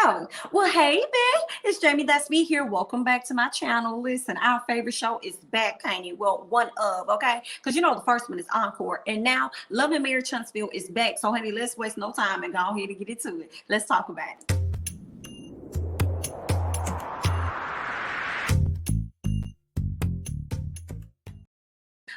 Oh, well, hey, man, it's Jamie. That's me here. Welcome back to my channel. Listen, our favorite show is back, Kanye. Well, one of, okay? Because you know the first one is Encore. And now Love and Marriage Huntsville is back. So, honey, let's waste no time and go ahead and get into it. Let's talk about it.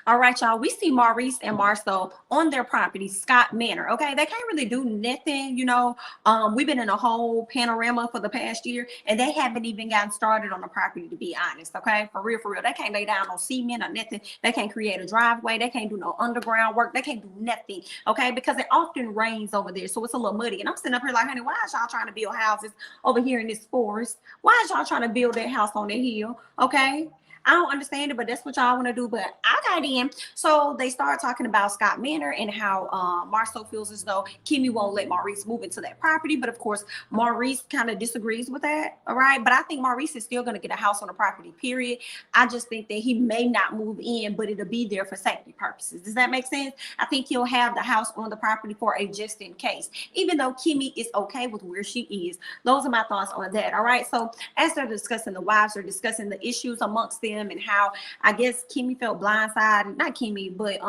All right, y'all. We see Maurice and Marcel on their property, Scott Manor. Okay, they can't really do nothing. We've been in a whole panorama for the past year, and they haven't even gotten started on the property. To be honest, okay, for real, they can't lay down no cement or nothing. They can't create a driveway. They can't do no underground work. They can't do nothing. Okay, because it often rains over there, so it's a little muddy. And I'm sitting up here like, honey, why is y'all trying to build houses over here in this forest? Why is y'all trying to build that house on the hill? Okay. I don't understand it, but that's what y'all want to do. But I got in. So they started talking about Scott Manor and how Marcel feels as though Kimmy won't let Maurice move into that property. But of course, Maurice kind of disagrees with that. All right. But I think Maurice is still going to get a house on the property, period. I just think that he may not move in, but it'll be there for safety purposes. Does that make sense? I think he'll have the house on the property for a just in case, even though Kimmy is okay with where she is. Those are my thoughts on that. All right. So as they're discussing, the wives are discussing the issues amongst them and how I guess Kimmy felt blindsided. Not Kimmy, but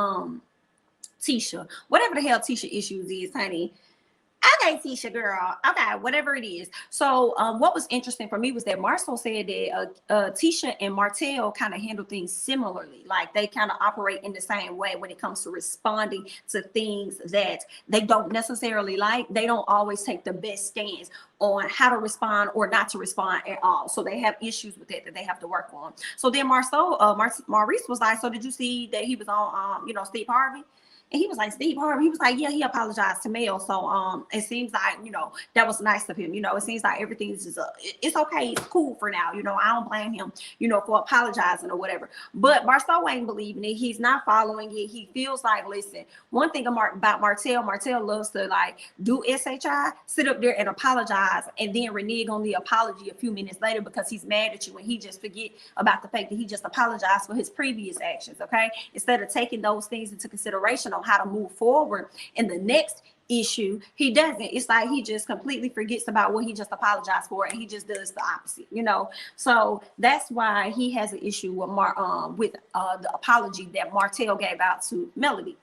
Tisha. Whatever the hell Tisha issues is, honey. Okay, Tisha, girl. Okay, whatever it is. So what was interesting for me was that Marcel said that Tisha and Martell kind of handle things similarly. Like they kind of operate in the same way when it comes to responding to things that they don't necessarily like. They don't always take the best stance on how to respond or not to respond at all. So they have issues with it that they have to work on. So then Maurice was like, so did you see that he was on, Steve Harvey? And he was like, Steve Harvey, he was like, yeah, he apologized to Mel. So it seems like, that was nice of him. It seems like everything's just, it's okay. It's cool for now. I don't blame him, for apologizing or whatever. But Marcel ain't believing it. He's not following it. He feels like, listen, one thing about Martell loves to like do SHI, sit up there and apologize and then renege on the apology a few minutes later because he's mad at you and he just forget about the fact that he just apologized for his previous actions. Okay. Instead of taking those things into consideration on how to move forward in the next issue, he doesn't. It's like he just completely forgets about what he just apologized for and he just does the opposite, so that's why he has an issue with the apology that Martell gave out to Melody.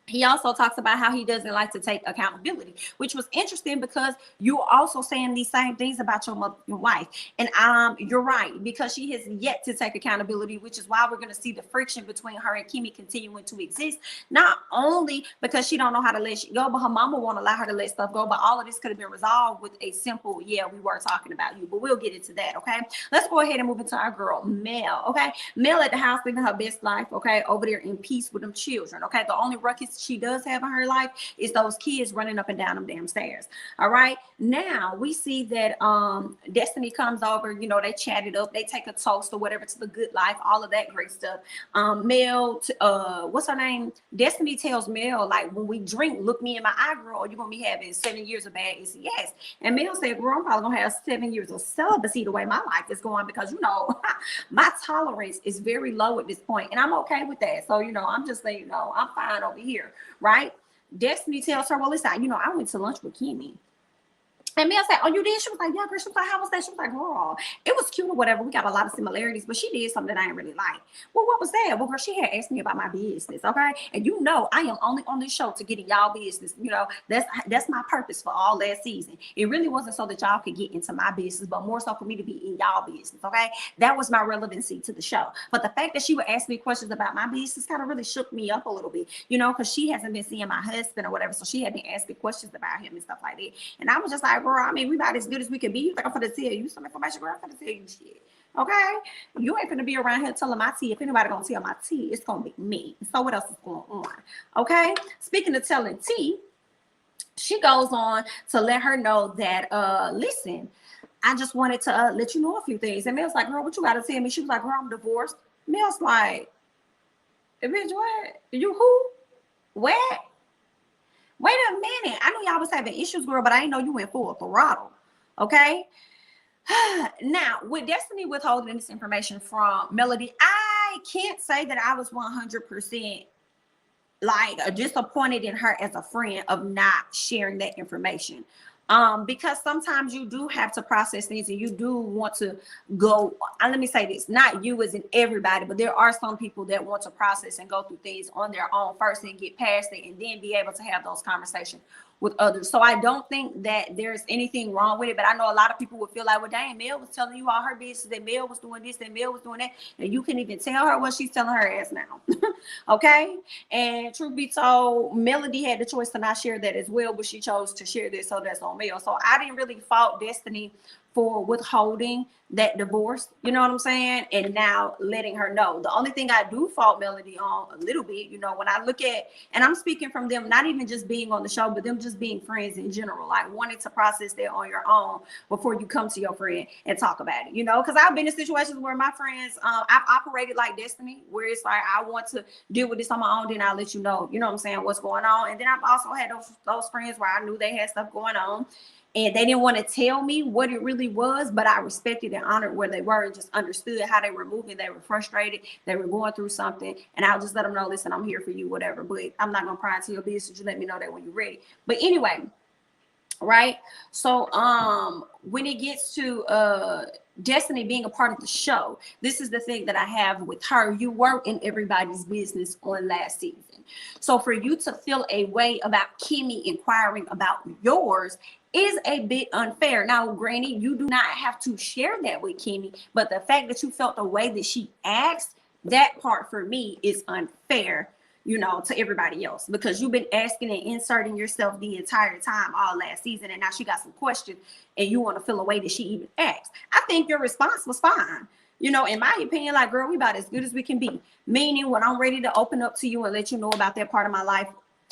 He also talks about how he doesn't like to take accountability, which was interesting because you're also saying these same things about your wife. And you're right, because she has yet to take accountability, which is why we're going to see the friction between her and Kimmy continuing to exist. Not only because she don't know how to let shit go, but her mama won't allow her to let stuff go. But all of this could have been resolved with a simple, yeah, we were talking about you. But we'll get into that, okay? Let's go ahead and move into our girl, Mel, okay? Mel at the house living her best life, okay? Over there in peace with them children, okay? The only ruckus she does have in her life is those kids running up and down them damn stairs. All right. Now we see that Destiny comes over, they chat it up, they take a toast or whatever to the good life, all of that great stuff. Mel, what's her name? Destiny tells Mel, like, when we drink, look me in my eye, girl, or you're gonna be having 7 years of bad yes. And Mel said, girl, I'm probably gonna have 7 years of celibacy the way my life is going, because my tolerance is very low at this point, and I'm okay with that. So I'm just saying, I'm fine over here. Right? Destiny tells her, well, listen, I went to lunch with Kimmy. And Mel said, oh, you did? She was like, yeah, girl. She was like, how was that? She was like, girl, it was cute or whatever. We got a lot of similarities, but she did something that I didn't really like. Well, what was that? Well, girl, she had asked me about my business, okay? And I am only on this show to get in y'all business. That's my purpose for all last season. It really wasn't so that y'all could get into my business, but more so for me to be in y'all business, okay? That was my relevancy to the show. But the fact that she would ask me questions about my business kind of really shook me up a little bit, because she hasn't been seeing my husband or whatever, so she had been asking questions about him and stuff like that. And I was just like, girl, I mean, we about as good as we can be. You think I'm gonna tell you some information, girl? I'm gonna tell you shit. Okay? You ain't gonna be around here telling my tea. If anybody gonna tell my tea, it's gonna be me. So what else is going on? Okay? Speaking of telling tea, she goes on to let her know that listen, I just wanted to let you know a few things. And Mel's like, girl, what you gotta tell me? She was like, girl, I'm divorced. Mel's like, bitch, what? You who? What? Wait a minute. I knew y'all was having issues, girl, but I didn't know you went full throttle. Okay. Now, with Destiny withholding this information from Melody, I can't say that I was 100% like disappointed in her as a friend of not sharing that information. Because sometimes you do have to process things and you do want to go, let me say this, not you as in everybody, but there are some people that want to process and go through things on their own first and get past it and then be able to have those conversations with others. So I don't think that there's anything wrong with it, but I know a lot of people would feel like, well, dang, Mel was telling you all her business, that Mel was doing this, that Mel was doing that, and you can even tell her what she's telling her ass now. Okay? And truth be told, Melody had the choice to not share that as well, but she chose to share this, so that's on Mel. So I didn't really fault Destiny for withholding that divorce, you know what I'm saying? And now letting her know. The only thing I do fault Melody on a little bit, you know, when I look at, and I'm speaking from them, not even just being on the show, but them just being friends in general, like wanting to process that on your own before you come to your friend and talk about it, you know, because I've been in situations where my friends, I've operated like Destiny, where it's like, I want to deal with this on my own, then I'll let you know what I'm saying, what's going on. And then I've also had those friends where I knew they had stuff going on, and they didn't want to tell me what it really was, but I respected and honored where they were and just understood how they were moving. They were frustrated. They were going through something. And I'll just let them know, listen, I'm here for you, whatever. But I'm not going to pry into your business. You let me know that when you're ready. But anyway, right? So when it gets to Destiny being a part of the show, this is the thing that I have with her. You were in everybody's business on last season. So for you to feel a way about Kimmy inquiring about yours is a bit unfair. Now, granny, you do not have to share that with Kimmy, but the fact that you felt the way that she asked, that part for me is unfair, you know, to everybody else, because you've been asking and inserting yourself the entire time all last season, and now she got some questions and you want to feel a way that she even asked. I think your response was fine. You know, in my opinion, like, girl, we about as good as we can be. Meaning, when I'm ready to open up to you and let you know about that part of my life,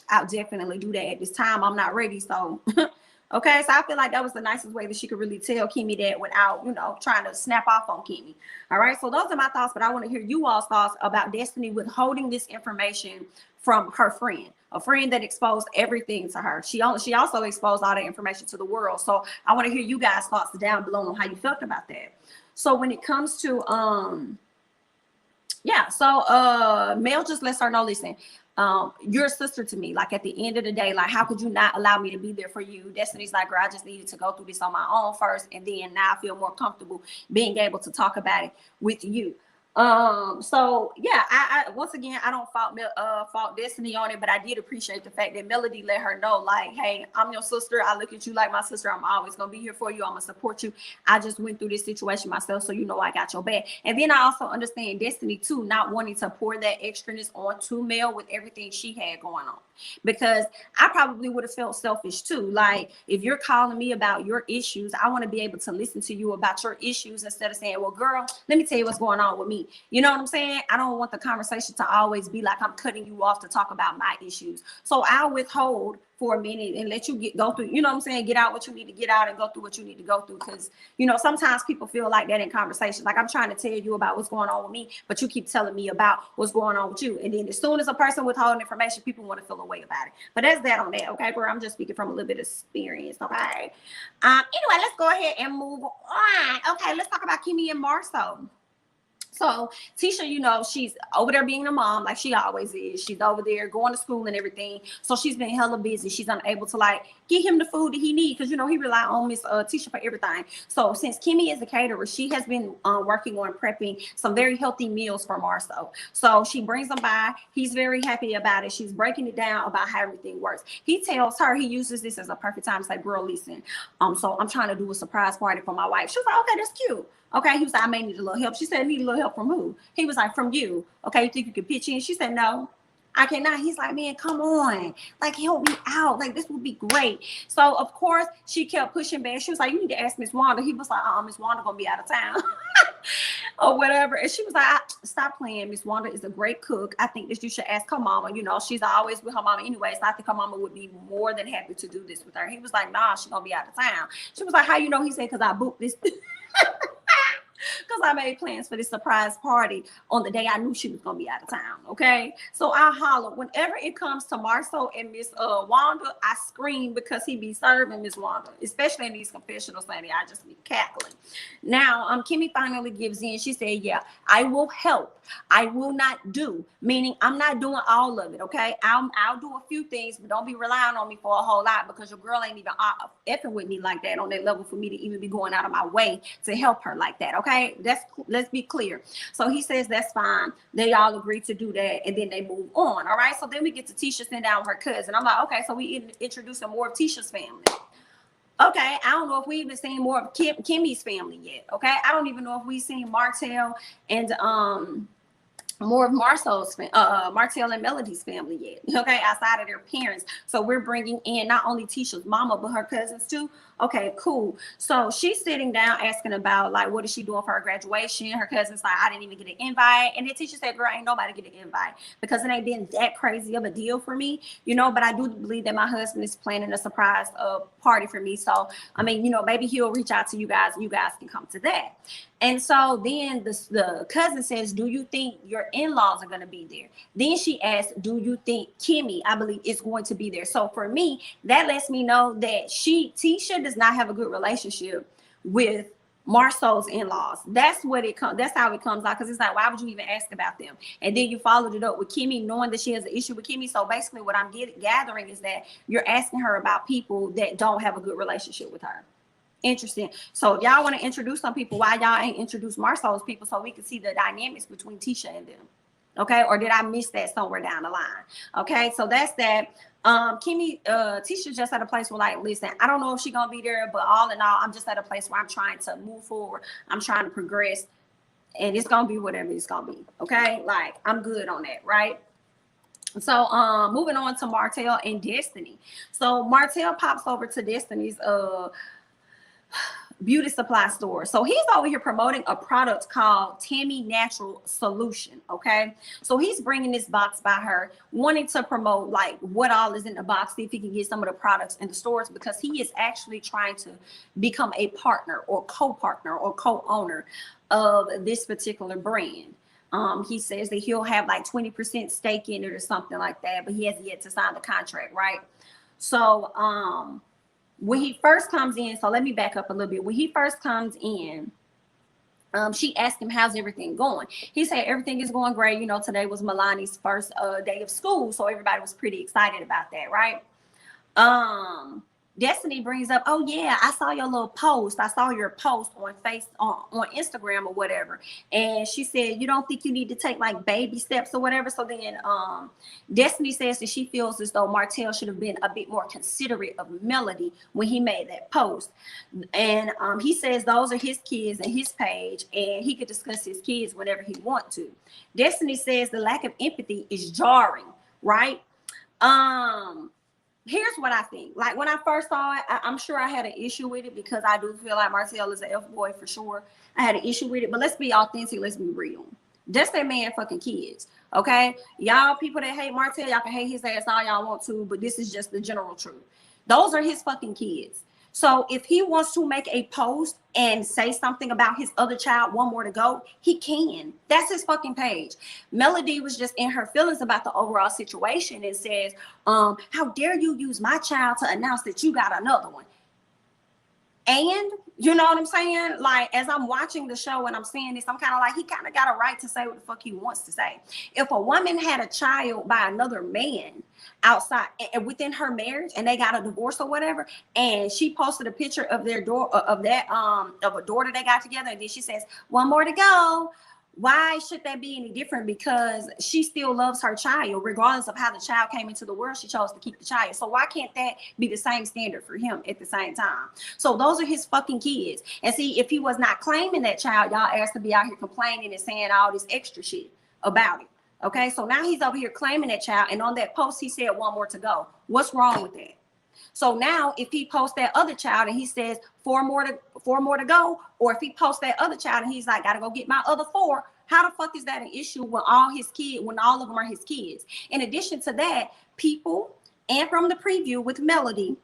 I'll definitely do that. At this time, I'm not ready, so... Okay, so I feel like that was the nicest way that she could really tell Kimmy that without, you know, trying to snap off on Kimmy. All right, so those are my thoughts, but I want to hear you all's thoughts about Destiny withholding this information from her friend, a friend that exposed everything to her. She also exposed all the information to the world. So I want to hear you guys' thoughts down below on how you felt about that. So when it comes to Mel just lets her know, listen, you're a sister to me. Like, at the end of the day, like, how could you not allow me to be there for you? Destiny's like, girl, I just needed to go through this on my own first, and then now I feel more comfortable being able to talk about it with you. So yeah, I once again, I don't fault Destiny on it, but I did appreciate the fact that Melody let her know, like, hey, I'm your sister. I look at you like my sister. I'm always gonna be here for you. I'm gonna support you. I just went through this situation myself, so you know I got your back. And then I also understand Destiny too, not wanting to pour that extraness onto Mel with everything she had going on, because I probably would have felt selfish too. Like, if you're calling me about your issues, I want to be able to listen to you about your issues instead of saying, well, girl, let me tell you what's going on with me. You know what I'm saying? I don't want the conversation to always be like I'm cutting you off to talk about my issues. So I'll withhold for a minute and let you go through, you know what I'm saying, get out what you need to get out and go through what you need to go through. Because, you know, sometimes people feel like that in conversations. Like, I'm trying to tell you about what's going on with me, but you keep telling me about what's going on with you. And then as soon as a person withholding information, people want to feel a way about it. But that's that on that, okay, bro? I'm just speaking from a little bit of experience, okay? Anyway, let's go ahead and move on. Okay, let's talk about Kimmy and Marlo. So Tisha, you know, she's over there being a mom like she always is. She's over there going to school and everything. So she's been hella busy. She's unable to, like, get him the food that he needs, because, you know, he rely on Miss Tisha for everything. So since Kimmy is a caterer, she has been working on prepping some very healthy meals for Marlo. So she brings them by. He's very happy about it. She's breaking it down about how everything works. He tells her he uses this as a perfect time to say, girl, listen, so I'm trying to do a surprise party for my wife. She was like, okay, that's cute. Okay, he was like, I may need a little help. She said, need a little help from who? He was like, from you. Okay, you think you can pitch in? She said, no, I cannot. He's like, man, come on. Like, help me out. Like, this would be great. So, of course, she kept pushing back. She was like, you need to ask Miss Wanda. He was like, Miss Wanda going to be out of town. Or whatever. And she was like, stop playing. Miss Wanda is a great cook. I think that you should ask her mama. You know, she's always with her mama anyway. So I think her mama would be more than happy to do this with her. He was like, nah, she's going to be out of town. She was like, how you know? He said, because I booked this. Because because I made plans for this surprise party on the day I knew she was gonna be out of town. Okay, so I holler whenever it comes to Marlo and Miss Wanda. I scream because he be serving Miss Wanda, especially in these confessionals. Honey, I just be cackling. Now, Kimmy finally gives in. She said, "Yeah, I will help. I will not do." Meaning, I'm not doing all of it. Okay, I'll do a few things, but don't be relying on me for a whole lot because your girl ain't even effing with me like that on that level for me to even be going out of my way to help her like that. Okay, let's be clear. So he says that's fine. They all agree to do that, and then they move on. All right. So then we get to Tisha send down her cousin. I'm like, okay, so we introducing more of Tisha's family. Okay, I don't know if we even seen more of Kimmy's family yet. Okay, I don't even know if we've seen Martell and more of Martell and Melody's family yet. Okay, outside of their parents. So we're bringing in not only Tisha's mama, but her cousins too. Okay, cool. So she's sitting down asking about like what is she doing for her graduation. Her cousin's like, I didn't even get an invite. And then Tisha said, girl, ain't nobody get an invite because it ain't been that crazy of a deal for me, you know, but I do believe that my husband is planning a surprise party for me. So I mean, you know, maybe he'll reach out to you guys and you guys can come to that. And so then the cousin says, do you think your in-laws are going to be there? Then she asks, do you think Kimmy, I believe, is going to be there? So for me, that lets me know that Tisha does not have a good relationship with Marlo's in-laws. That's what it comes. That's how it comes out. Because it's like, why would you even ask about them? And then you followed it up with Kimmy, knowing that she has an issue with Kimmy. So basically, what I'm gathering is that you're asking her about people that don't have a good relationship with her. Interesting. So if y'all want to introduce some people, why y'all ain't introduced Marlo's people so we can see the dynamics between Tisha and them? Okay, or did I miss that somewhere down the line? Okay, so that's that. Tisha just at a place where, like, listen, I don't know if she's gonna be there, but all in all, I'm just at a place where I'm trying to move forward. I'm trying to progress, and it's gonna be whatever it's gonna be. Okay, like I'm good on that, right? So moving on to Martell and Destiny. So Martell pops over to Destiny's beauty supply store. So he's over here promoting a product called Tammy Natural Solution. Okay, so he's bringing this box by her, wanting to promote like what all is in the box, see if he can get some of the products in the stores, because he is actually trying to become a partner or co-partner or co-owner of this particular brand. He says that he'll have like 20% stake in it or something like that, but he has yet to sign the contract, right? So when he first comes in, so let me back up a little bit. When he first comes in, she asked him, how's everything going? He said, everything is going great. You know, today was Milani's first day of school, so everybody was pretty excited about that, right? Destiny brings up, oh yeah, I saw your little post. I saw your post on Instagram or whatever. And she said, you don't think you need to take like baby steps or whatever? So then Destiny says that she feels as though Martell should have been a bit more considerate of Melody when he made that post. And he says those are his kids and his page, and he could discuss his kids whenever he wants to. Destiny says the lack of empathy is jarring, right? Here's what I think. Like when I first saw it, I'm sure I had an issue with it because I do feel like Martell is an F-boy for sure. I had an issue with it, but let's be authentic. Let's be real. That's that man fucking kids. Okay. Y'all people that hate Martell, y'all can hate his ass all y'all want to, but this is just the general truth. Those are his fucking kids. So if he wants to make a post and say something about his other child, one more to go, he can. That's his fucking page. Melody was just in her feelings about the overall situation and says, how dare you use my child to announce that you got another one? And you know what I'm saying? Like, as I'm watching the show and I'm seeing this, I'm kind of like, he kind of got a right to say what the fuck he wants to say. If a woman had a child by another man outside and within her marriage and they got a divorce or whatever, and she posted a picture of their of a daughter they got together, and then she says, one more to go. Why should that be any different? Because she still loves her child, regardless of how the child came into the world. She chose to keep the child. So why can't that be the same standard for him at the same time? So those are his fucking kids. And see, if he was not claiming that child, y'all asked to be out here complaining and saying all this extra shit about it. Okay, so now he's over here claiming that child, and on that post he said one more to go. What's wrong with that? So now if he posts that other child and he says four more to go, or if he posts that other child and he's like, gotta go get my other four, how the fuck is that an issue when all of them are his kids? In addition to that, people, and from the preview with Melody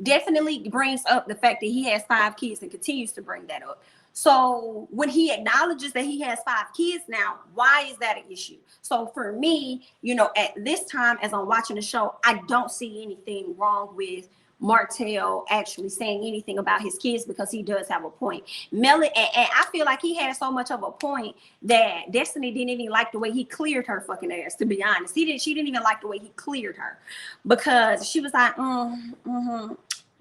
definitely brings up the fact that he has 5 kids and continues to bring that up. So when he acknowledges that he has 5 kids now, why is that an issue? So for me, you know, at this time, as I'm watching the show, I don't see anything wrong with Martell actually saying anything about his kids, because he does have a point. Melody, and I feel like he had so much of a point that Destiny didn't even like the way he cleared her fucking ass, to be honest. She didn't even like the way he cleared her, because she was like,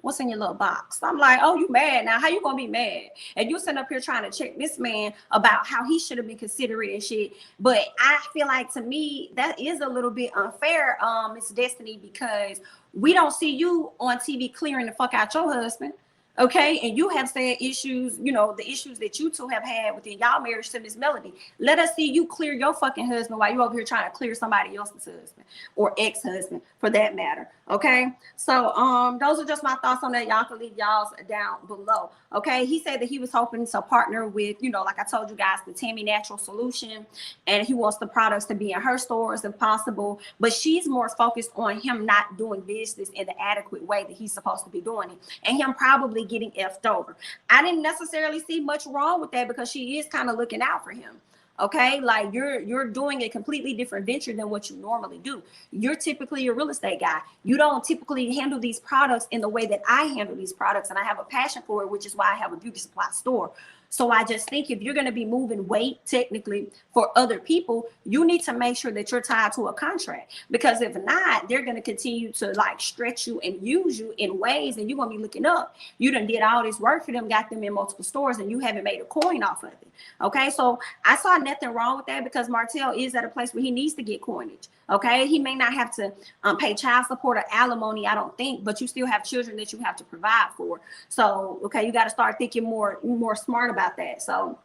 what's in your little box? I'm like, oh, you mad now? How you gonna be mad? And you sitting up here trying to check this man about how he should have been considerate and shit. But I feel like, to me, that is a little bit unfair, Miss Destiny, because we don't see you on TV clearing the fuck out your husband. Okay, and you have said issues, you know, the issues that you two have had within y'all marriage to Miss Melody. Let us see you clear your fucking husband while you over here trying to clear somebody else's husband, or ex-husband for that matter. Okay, so those are just my thoughts on that. Y'all can leave y'all's down below. Okay, he said that he was hoping to partner with, you know, like I told you guys, the Tammy Natural Solution, and he wants the products to be in her stores if possible, but she's more focused on him not doing business in the adequate way that he's supposed to be doing it, and him probably getting effed over. I didn't necessarily see much wrong with that, because she is kind of looking out for him. Okay, like you're doing a completely different venture than what you normally do. You're typically a real estate guy. You don't typically handle these products in the way that I handle these products, and I have a passion for it, which is why I have a beauty supply store. So I just think if you're going to be moving weight technically for other people, you need to make sure that you're tied to a contract, because if not, they're going to continue to like stretch you and use you in ways, and you're going to be looking up. You done did all this work for them, got them in multiple stores, and you haven't made a coin off of it. Okay, so I saw nothing wrong with that, because Martell is at a place where he needs to get coinage. Okay, he may not have to pay child support or alimony, I don't think, but you still have children that you have to provide for. So, okay, you got to start thinking more smart about that. So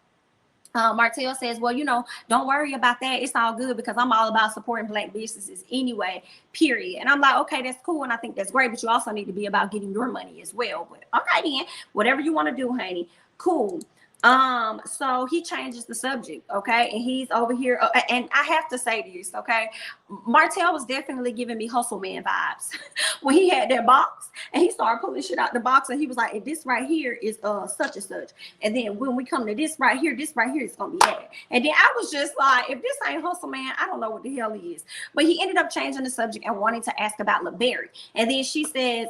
Martell says, well, you know, don't worry about that. It's all good, because I'm all about supporting Black businesses anyway, period. And I'm like, okay, that's cool. And I think that's great, but you also need to be about getting your money as well. But okay, then, whatever you want to do, honey, cool. So he changes the subject, okay, and he's over here, and I have to say this, okay, Martell was definitely giving me Hussle man vibes when he had that box, and he started pulling shit out the box, and he was like, if this right here is such and such, and then when we come to this right here is gonna be that. And then I was just like, if this ain't Hussle man, I don't know what the hell he is. But he ended up changing the subject and wanting to ask about LeBerry, and then she says,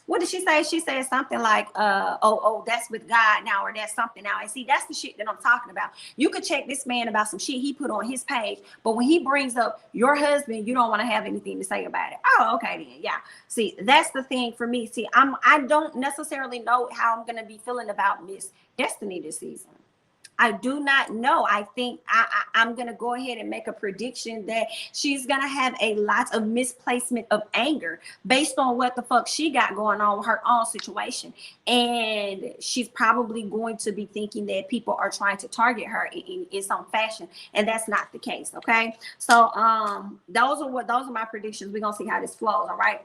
what did she say? She said something like, oh, that's with God now, or that's something now. And see, that's the shit that I'm talking about. You could check this man about some shit he put on his page, but when he brings up your husband, you don't want to have anything to say about it. Oh, okay, then, yeah. See, that's the thing for me. See, I don't necessarily know how I'm gonna be feeling about Miss Destiny this season. I do not know. I think I'm going to go ahead and make a prediction that she's going to have a lot of misplacement of anger based on what the fuck she got going on with her own situation. And she's probably going to be thinking that people are trying to target her in some fashion. And that's not the case. Okay. So those are my predictions. We're going to see how this flows. All right.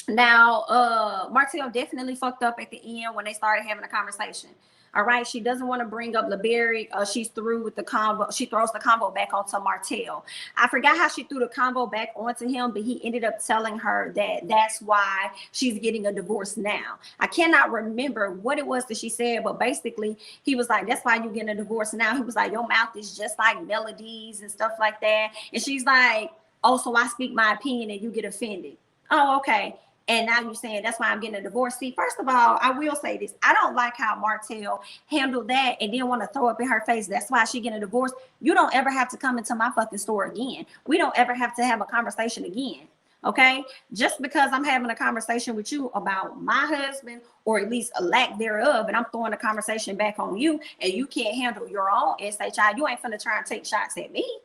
Now, Martell definitely fucked up at the end when they started having a conversation. All right, she doesn't want to bring up LeBerry. She's through with the convo. She throws the convo back onto Martell. I forgot how she threw the convo back onto him, but he ended up telling her that that's why she's getting a divorce now. I cannot remember what it was that she said, but basically he was like, that's why you're getting a divorce now. He was like, your mouth is just like melodies and stuff like that. And she's like, oh, so I speak my opinion and you get offended. Oh, okay. And now you're saying that's why I'm getting a divorce. See, first of all, I will say this. I don't like how Martell handled that and then want to throw up in her face. That's why she getting a divorce. You don't ever have to come into my fucking store again. We don't ever have to have a conversation again. Okay? Just because I'm having a conversation with you about my husband, or at least a lack thereof, and I'm throwing the conversation back on you, and you can't handle your own SHI, you ain't finna try and take shots at me.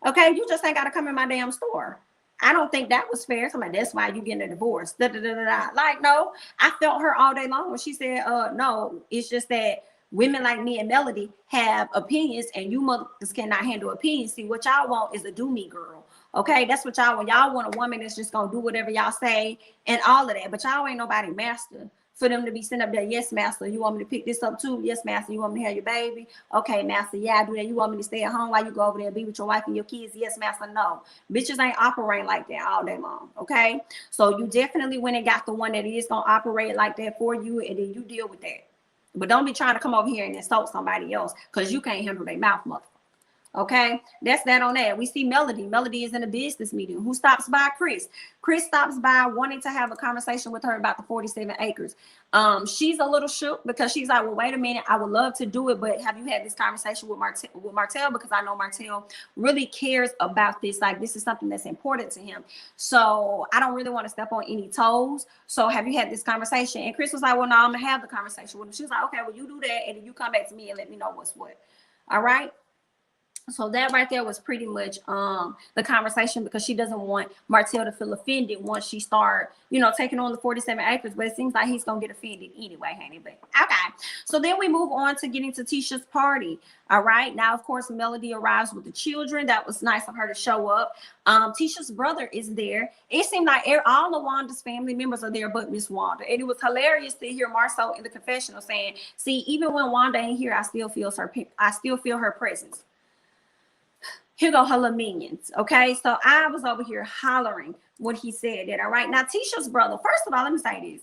Okay? You just ain't got to come in my damn store. I don't think that was fair. Somebody, that's why you getting a divorce. Da, da, da, da, da. Like, no, I felt her all day long when she said, no, it's just that women like me and Melody have opinions, and you mothers cannot handle opinions. See, what y'all want is a do me girl. Okay, that's what y'all want. Y'all want a woman that's just gonna do whatever y'all say and all of that. But y'all ain't nobody master for them to be sitting up there. Yes, master. You want me to pick this up too? Yes, master. You want me to have your baby? Okay, master. Yeah, I do that. You want me to stay at home while you go over there and be with your wife and your kids? Yes, master. No, bitches ain't operating like that all day long. Okay, so you definitely went and got the one that is gonna operate like that for you, and then you deal with that. But don't be trying to come over here and insult somebody else because you can't handle their mouth, mother. Okay, that's that on that. We see Melody. Melody is in a business meeting. Who stops by? Kris. Kris stops by wanting to have a conversation with her about the 47 acres. She's a little shook because she's like, well, wait a minute. I would love to do it, but have you had this conversation with Martell? Because I know Martell really cares about this. Like, this is something that's important to him. So I don't really want to step on any toes. So have you had this conversation? And Kris was like, well, no, I'm going to have the conversation with him. She was like, okay, well, you do that. And then you come back to me and let me know what's what. All right. So that right there was pretty much the conversation, because she doesn't want Martell to feel offended once she start, taking on the 47 acres. But it seems like he's gonna get offended anyway, honey. But okay. So then we move on to getting to Tisha's party. All right. Now, of course, Melody arrives with the children. That was nice of her to show up. Tisha's brother is there. It seemed like all of Wanda's family members are there, but Miss Wanda. And it was hilarious to hear Marlo in the confessional saying, "See, even when Wanda ain't here, I still feel her presence." Here go her little minions. Okay, so I was over here hollering when he said that. All right, now Tisha's brother. First of all, let me say this: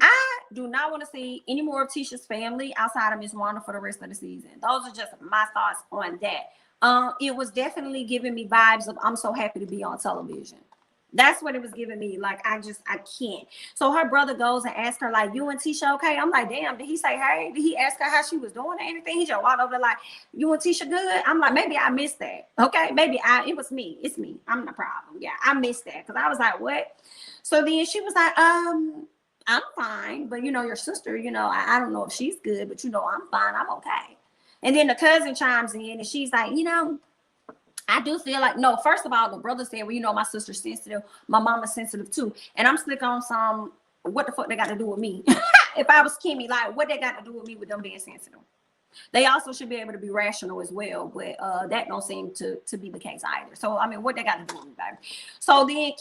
I do not want to see any more of Tisha's family outside of Miss Wanda for the rest of the season. Those are just my thoughts on that. It was definitely giving me vibes of I'm so happy to be on television. That's what it was giving me. Like, I can't. So her brother goes and asks her, like, you and Tisha okay? I'm like, damn, did he say hey? Did he ask her how she was doing or anything? He just walked over there like, you and Tisha good? I'm like, maybe I missed that. Okay, maybe it was me. It's me. I'm the problem. Yeah, I missed that. Because I was like, what? So then she was like, I'm fine. But, your sister, I don't know if she's good, but, I'm fine. I'm okay. And then the cousin chimes in and she's like, I do feel like, no, first of all, the brother said, well, my sister's sensitive. My mama's sensitive too. And I'm slick on some, what the fuck they got to do with me? If I was Kimmy, like, what they got to do with me with them being sensitive? They also should be able to be rational as well, but that don't seem to be the case either. So, I mean, what they got to do with me, baby? So then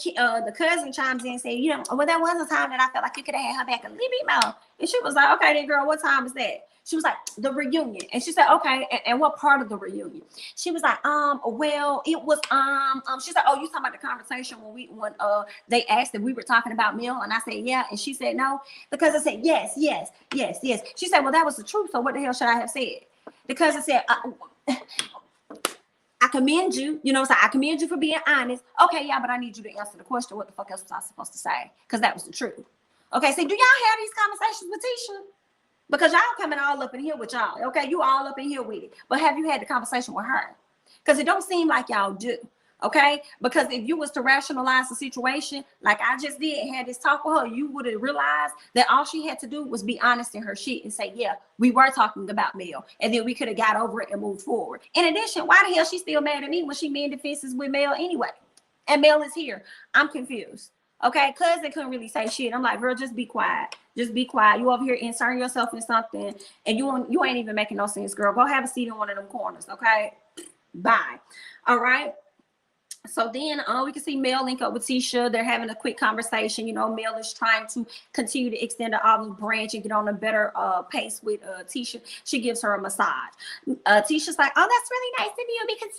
the cousin chimes in and said, well, there was a time that I felt like you could have had her back a little bit more. And she was like, okay, then, girl, what time is that? She was like, the reunion. And she said, okay, and what part of the reunion? She was like, well, it was, she said, oh, you talking about the conversation when they asked if we were talking about Mill? And I said, yeah. And she said, no. The cousin said, yes. She said, well, that was the truth. So what the hell should I have said? The cousin said, I commend you. I commend you for being honest. Okay, yeah, but I need you to answer the question. What the fuck else was I supposed to say? Because that was the truth. Okay, so do y'all have these conversations with Tisha? Because y'all coming all up in here with y'all. Okay, you all up in here with it. But have you had the conversation with her? Because it don't seem like y'all do. Okay, because if you was to rationalize the situation like I just did and had this talk with her, you would have realized that all she had to do was be honest in her shit and say, yeah, we were talking about Mel, and then we could have got over it and moved forward. In addition, why the hell she still mad at me when she mending fences with Mel anyway? And Mel is here. I'm confused. Okay, cousin couldn't really say shit. I'm like, girl, just be quiet. Just be quiet. You over here inserting yourself in something, and you ain't even making no sense, girl. Go have a seat in one of them corners, okay? Bye. All right. So then we can see Mel link up with Tisha. They're having a quick conversation. Mel is trying to continue to extend the olive branch and get on a better pace with Tisha. She gives her a massage. Tisha's like, oh, that's really nice of you because,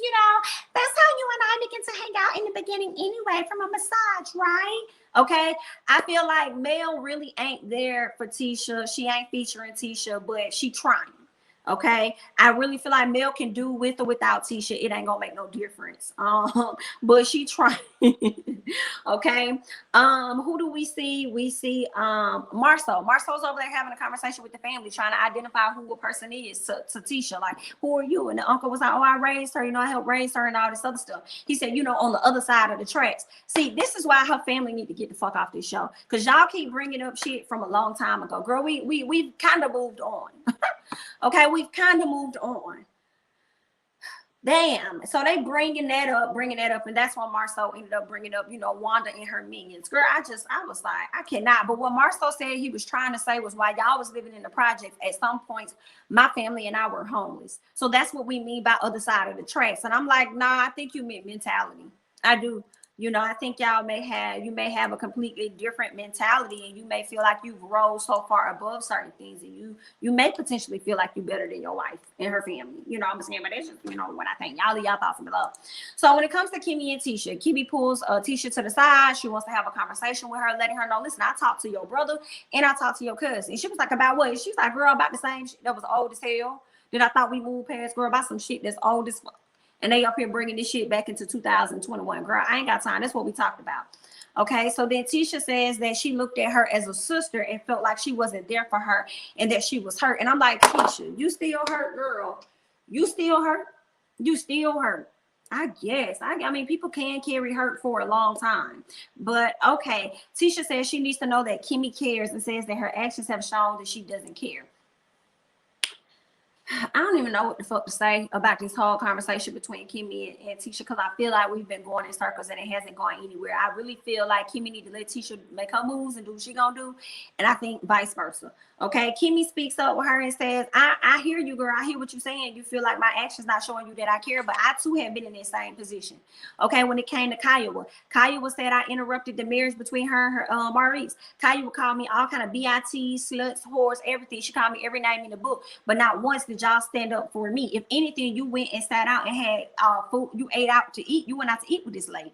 that's how you and I begin to hang out in the beginning anyway, from a massage, right? Okay. I feel like Mel really ain't there for Tisha. She ain't featuring Tisha, but she trying. Okay, I really feel like Mel can do with or without Tisha. It ain't gonna make no difference. But she trying. Okay. Who do we see? We see Marlo. Marlo's over there having a conversation with the family, trying to identify who a person is to Tisha. Like, who are you? And the uncle was like, oh, I raised her. I helped raise her and all this other stuff. He said, on the other side of the tracks. See, this is why her family need to get the fuck off this show, because y'all keep bringing up shit from a long time ago. Girl, we've kind of moved on. Okay, we've kind of moved on. Damn. So they bringing that up, and that's why Marlo ended up bringing up, Wanda and her minions. Girl, I was like, I cannot. But what Marlo said he was trying to say was, while y'all was living in the projects, at some points, my family and I were homeless. So that's what we mean by other side of the tracks. And I'm like, nah, I think you meant mentality. I do. You know, I think you may have a completely different mentality, and you may feel like you've rose so far above certain things, and you may potentially feel like you're better than your wife and her family. You know what I'm saying? But that's just, you know, what I think. Y'all leave y'all thoughts below. So when it comes to Kimmy and Tisha, Kimmy pulls Tisha to the side. She wants to have a conversation with her, letting her know, listen, I talked to your brother and I talked to your cousin. And she was like, about what? She's like, girl, about the same shit that was old as hell. Then I thought we moved past, girl, about some shit that's old as fuck. And they up here bringing this shit back into 2021. Girl, I ain't got time. That's what we talked about. Okay, so then Tisha says that she looked at her as a sister and felt like she wasn't there for her and that she was hurt. And I'm like, Tisha, you still hurt, girl. You still hurt. You still hurt. I guess. I mean, people can carry hurt for a long time. But okay, Tisha says she needs to know that Kimmy cares and says that her actions have shown that she doesn't care. I don't even know what the fuck to say about this whole conversation between Kimmy and Tisha, because I feel like we've been going in circles and it hasn't gone anywhere. I really feel like Kimmy need to let Tisha make her moves and do what she gonna do, and I think vice versa. Okay, Kimmy speaks up with her and says, I hear you, girl. I hear what you're saying. You feel like my actions not showing you that I care, but I too have been in that same position. Okay, when it came to Kaya said I interrupted the marriage between her and her Maurice. Kaya would call me all kind of BIT, sluts, whores, everything. She called me every name in the book, but not once did y'all stand up for me. If anything, you went and sat out and had food. You ate out to eat. You went out to eat with this lady.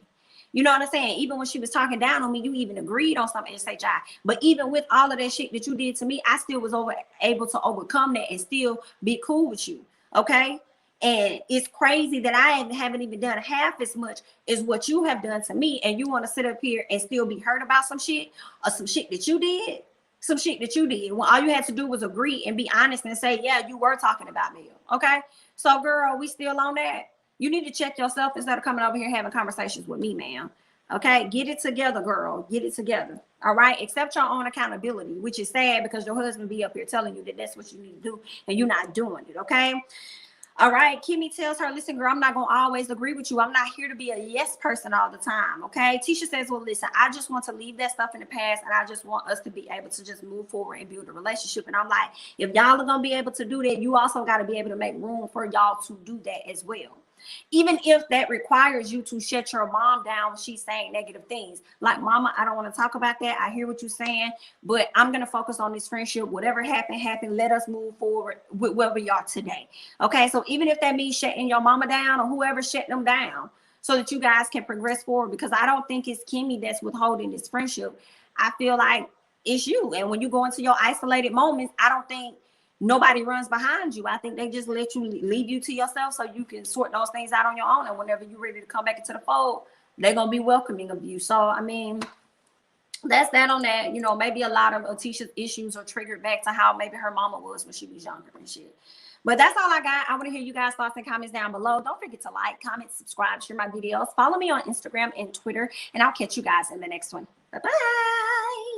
You know what I'm saying? Even when she was talking down on me, you even agreed on something, SHI. But even with all of that shit that you did to me, I still was able to overcome that and still be cool with you. Okay? And it's crazy that I haven't even done half as much as what you have done to me. And you want to sit up here and still be hurt about some shit or some shit that you did. Some shit that you did. Well, all you had to do was agree and be honest and say, yeah, you were talking about me. Okay? So, girl, we still on that? You need to check yourself instead of coming over here having conversations with me, ma'am. Okay? Get it together, girl. Get it together. All right? Accept your own accountability, which is sad because your husband be up here telling you that that's what you need to do and you're not doing it. Okay? All right, Kimmy tells her, listen, girl, I'm not going to always agree with you. I'm not here to be a yes person all the time, okay? Tisha says, well, listen, I just want to leave that stuff in the past, and I just want us to be able to just move forward and build a relationship. And I'm like, if y'all are going to be able to do that, you also got to be able to make room for y'all to do that as well. Even if that requires you to shut your mom down when she's saying negative things. Like, mama, I don't want to talk about that. I hear what you're saying, but I'm going to focus on this friendship. Whatever happened. Let us move forward with where we are today. Okay, so even if that means shutting your mama down or whoever shut them down so that you guys can progress forward, because I don't think it's Kimmy that's withholding this friendship. I feel like it's you. And when you go into your isolated moments, I don't think nobody runs behind you. I think they just let you leave you to yourself so you can sort those things out on your own. And whenever you're ready to come back into the fold, they're going to be welcoming of you. So, I mean, that's that on that. You know, maybe a lot of Tisha's issues are triggered back to how maybe her mama was when she was younger and shit. But that's all I got. I want to hear you guys' thoughts and comments down below. Don't forget to like, comment, subscribe, share my videos. Follow me on Instagram and Twitter. And I'll catch you guys in the next one. Bye-bye.